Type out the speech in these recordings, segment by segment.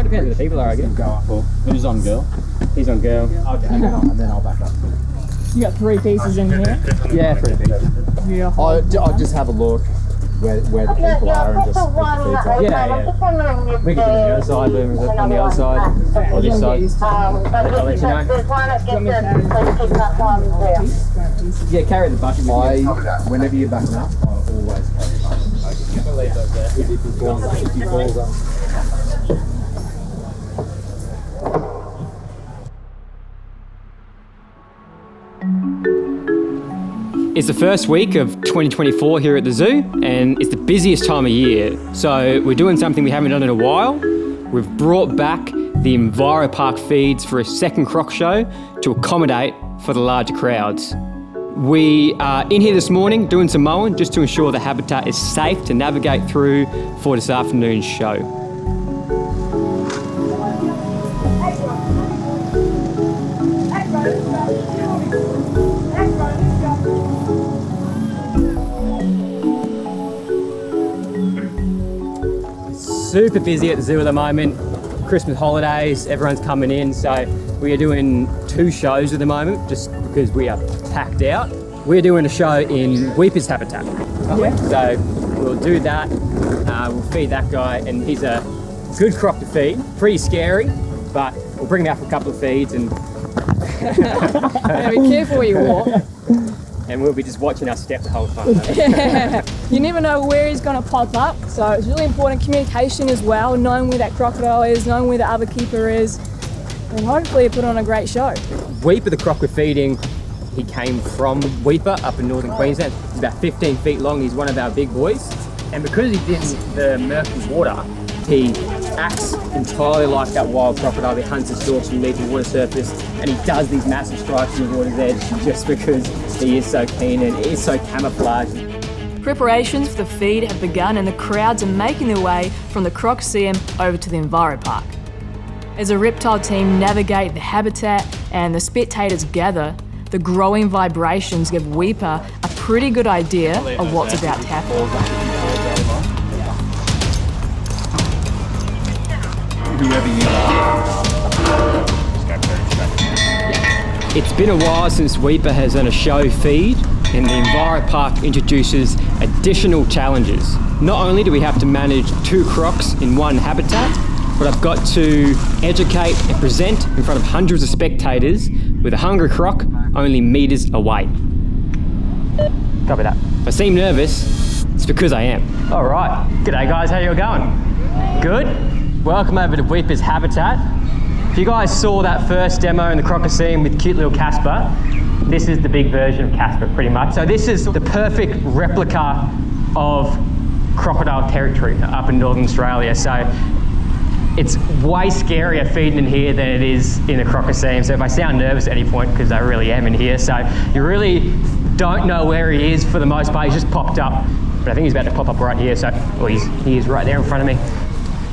depends who the people are, I guess. Go up for. Who's on girl? He's on girl. Okay, and then I'll back up. You got 3 pieces in here? Yeah, 3 pieces. Yeah. I'll just have a look where the people are and just put the feeds on. Yeah. We can do the other side, but on the other side, or this side. I'll let you know. Yeah, carry the bucket. Whenever you're backing up, I always carry the bucket. Leave those there. If he falls up. It's the first week of 2024 here at the zoo, and it's the busiest time of year. So we're doing something we haven't done in a while. We've brought back the EnviroPark feeds for a second croc show to accommodate for the larger crowds. We are in here this morning doing some mowing just to ensure the habitat is safe to navigate through for this afternoon's show. Super busy at the zoo at the moment. Christmas holidays, everyone's coming in, so we are doing 2 shows at the moment just because we are packed out. We're doing a show in Weeper's habitat. Yeah. So we'll do that, we'll feed that guy, and he's a good croc to feed. Pretty scary, but we'll bring him out for a couple of feeds and Yeah, be careful where you walk. and we'll be just watching our step the whole time. You never know where he's going to pop up, so it's really important communication as well, knowing where that crocodile is, knowing where the other keeper is, and hopefully put on a great show. Weeper, the croc we're feeding, he came from Weeper up in northern Queensland. He's about 15 feet long, he's one of our big boys. And because he's in the murky water, he acts entirely like that wild crocodile that hunts its stalks beneath the water surface, and he does these massive strikes on the water's edge just because he is so keen and is so camouflaged. Preparations for the feed have begun and the crowds are making their way from the Crocodile over to the EnviroPark. As the reptile team navigate the habitat and the spectators gather, the growing vibrations give Weeper a pretty good idea of what's about to happen. Whoever you are. It's been a while since Weeper has done a show feed, and the EnviroPark introduces additional challenges. Not only do we have to manage 2 crocs in one habitat, but I've got to educate and present in front of hundreds of spectators with a hungry croc only meters away. Copy that. If I seem nervous, it's because I am. All right. G'day guys, how you going? Good? Welcome over to Weeper's habitat. If you guys saw that first demo in the Crocodile with cute little Casper, this is the big version of Casper pretty much. So this is the perfect replica of crocodile territory up in Northern Australia. So it's way scarier feeding in here than it is in the Crocodile. So if I sound nervous at any point, because I really am in here, so you really don't know where he is for the most part. He's just popped up, but I think he's about to pop up right here. So, well, he is right there in front of me.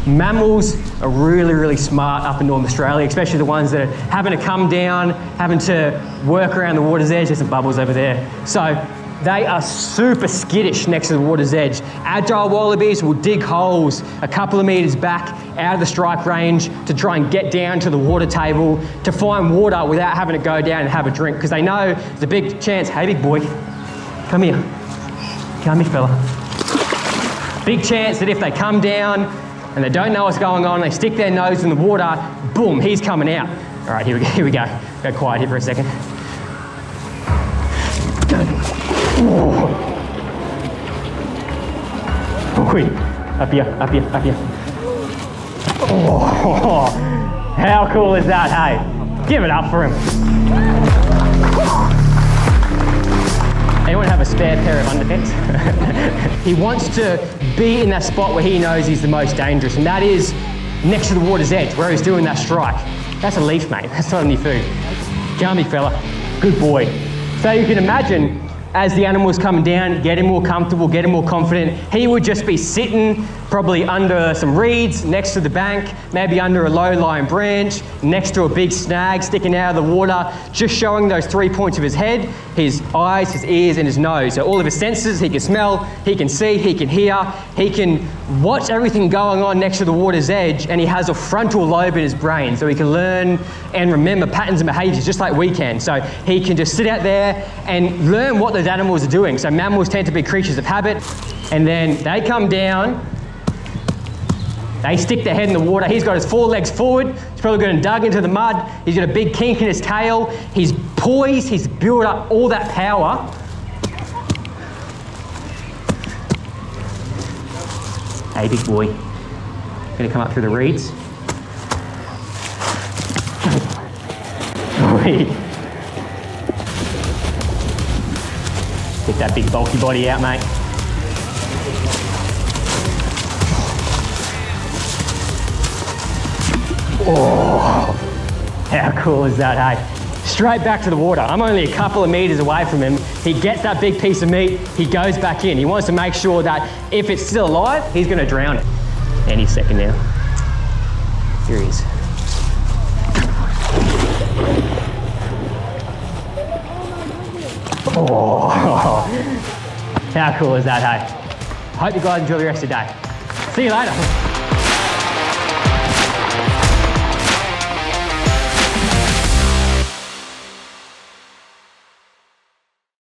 Mammals are really, really smart up in Northern Australia, especially the ones that are having to come down, having to work around the water's edge. There's some bubbles over there. So they are super skittish next to the water's edge. Agile wallabies will dig holes a couple of meters back out of the strike range to try and get down to the water table to find water without having to go down and have a drink, because they know there's a big chance. Hey, big boy, come here. Come here, fella. Big chance that if they come down and they don't know what's going on, they stick their nose in the water, boom, he's coming out. All right, here we go. Go quiet here for a second. Oh. Up here. Oh, how cool is that, hey? Give it up for him. Anyone have a spare pair of underpants? He wants to be in that spot where he knows he's the most dangerous, and that is next to the water's edge, where he's doing that strike. That's a leaf, mate. That's not any food. Come here, fella. Good boy. So you can imagine as the animal was coming down, get him more comfortable, get him more confident. He would just be sitting probably under some reeds next to the bank, maybe under a low-lying branch, next to a big snag sticking out of the water, just showing those 3 points of his head, his eyes, his ears, and his nose. So all of his senses, he can smell, he can see, he can hear, he can watch everything going on next to the water's edge, and he has a frontal lobe in his brain, so he can learn and remember patterns and behaviors just like we can. So he can just sit out there and learn what those animals are doing. So mammals tend to be creatures of habit, and then they come down, they stick their head in the water. He's got his 4 legs forward. He's probably got him dug into the mud. He's got a big kink in his tail. He's poised. He's built up all that power. Hey, big boy. Gonna come up through the reeds. Get that big bulky body out, mate. Oh, how cool is that, hey? Straight back to the water. I'm only a couple of meters away from him. He gets that big piece of meat, he goes back in. He wants to make sure that if it's still alive, he's gonna drown it. Any second now. Here he is. Oh, how cool is that, hey? Hope you guys enjoy the rest of the day. See you later.